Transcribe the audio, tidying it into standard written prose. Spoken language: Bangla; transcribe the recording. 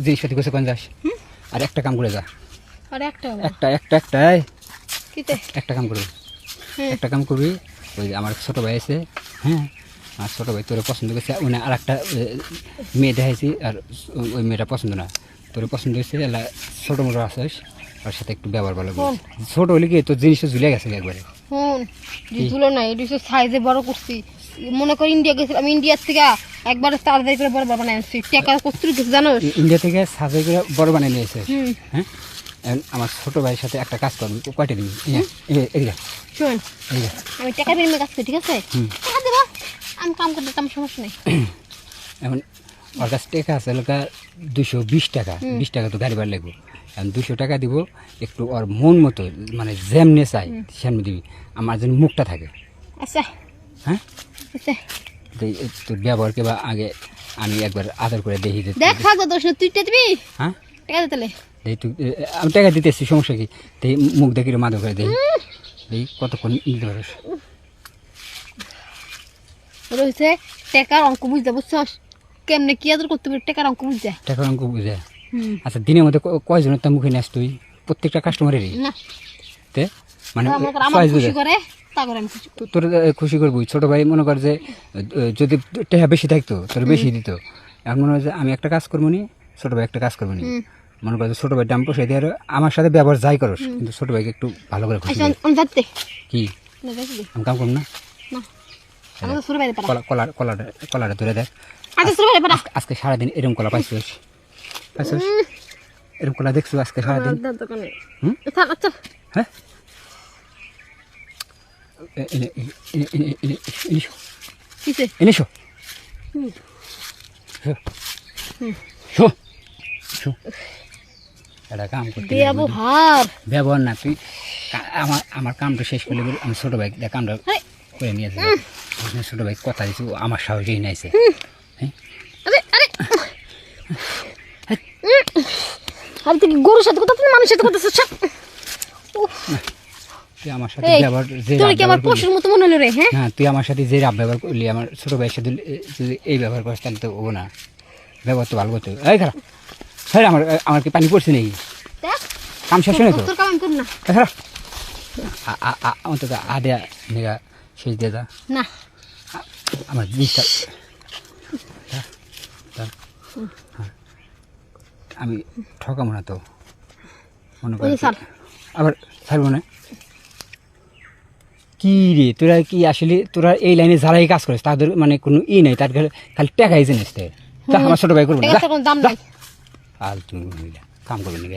জিনিসপাতি কোথায় কোন যাস আর একটা কাম করে যা আর একটা একটা কাম করবি একটা কাম করবি ওই যে আমার ছোটো ভাই আছে হ্যাঁ আমার ছোটো ভাই তোর পছন্দ করছে উনি আর একটা মেয়ে দেখাইছি আর ওই মেয়েটা পছন্দ না তোর পছন্দ হয়েছে এলা ছোটো মোটো আসিস ওর সাথে একটু ব্যবহার ভালো ছোটো হলে কি তোর জিনিসটা ঝুলে গেছে একবারে ঝুলো নাই এটা সাইজে বড় করছি মনে কর ইন্ডিয়া গেছিলাম আমি ইন্ডিয়ার থেকে একবার সার্জারি করে বড় বানাই আনছি টাকা কত গেছে জানো ইন্ডিয়া থেকে সার্জারি করে বড় বানিয়ে নিয়ে এসে হ্যাঁ আমার ছোটো ভাইয়ের সাথে একটা কাজ করবি কয়টা দিবি এদিকে শোন আমি টাকা বিনিময়ে কাজ করি ঠিক আছে টাকা দেবো আমি কাম করতে আমার সমস্যা নেই এখন ওর কাছে টাকা আছে এলাকা 220 টাকা 20 টাকা তো গাড়ি ভাড়া লাগবে এখন 200 টাকা দিব একটু ওর মন মতো মানে যেমনে চাই সেমনি দিবি আমার যেন মুখটা থাকে আচ্ছা হ্যাঁ আচ্ছা তোর ব্যবহারকে বা আগে আমি একবার আদর করে দেখি দেখা তো দোষ তুই দিবি হ্যাঁ টাকা দিতে আমি টাকা দিতেছি সমস্যা কি তাই মুখ দেখি মাদক করে দেখি দেখি কতক্ষণ নিতে পারিস রয়েছে টাকার অঙ্ক বুঝতে বুঝছস কেমনে কি আদর করতে পারি টাকার অঙ্ক বুঝতে টাকার অঙ্ক বুঝে আচ্ছা দিনের মধ্যে কয়জনের তার মুখে নেস তুই প্রত্যেকটা কাস্টমারেরই না তে মানে খুশি করে তা করে আমি তোর খুশি করবি ছোটো ভাই মনে কর যে যদি টাকা বেশি থাকতো তোর বেশি দিত এখন মনে হয় যে আমি একটা কাজ করবো নি ছোটো ভাই একটা কাজ করবো নি মনে কর যে ছোটো ভাই দাম পোষাই দিয়ে আমার সাথে ব্যবহার যাই করস কিন্তু ছোটো ভাইকে একটু ভালো করে খুশি কি আমি কাম করবো না কলাটা ধরে দেখ আজকে সারাদিন এরকম কলা পাইছিস এরকম কলা দেখছো আজকে সারাদিন হ্যাঁ এনেছো এটা কাম করতে ব্যবহার না তুই আমার কামটা শেষ করলে আমি ছোটো ভাই কামটা করে নিয়ে আসবো ছোটো ভাই কথা দিচ্ছি আমার সাহসেই নাইছে গরুর সাথে কথা মানুষের সাথে কথা তুই আমার সাথে ব্যবহার তুই আমার সাথে যে রাব ব্যবহার করলি আমার ছোটো ভাইয়ের সাথে যদি এই ব্যবহার করিস তাহলে তো হবো না ব্যবহার তো ভালো করতে হবে এই খারাপ হ্যাঁ আমার কি পানি পড়ছে নাকি কাম শেষ হয়ে তো অন্তত আদা নেগা শেষ দিয়ে দা না আমার জিনিসটা আমি ঠকাবো না তো মনে করি আবার ছাড়বো না কি রে তোরা কি আসলে তোরা এই লাইনে যারাই কাজ করিস তাদের মানে কোনো নাই তার খালি টাকাই জিনিস আমার ছোটো ভাই করবো না ফালতু কাম করবো না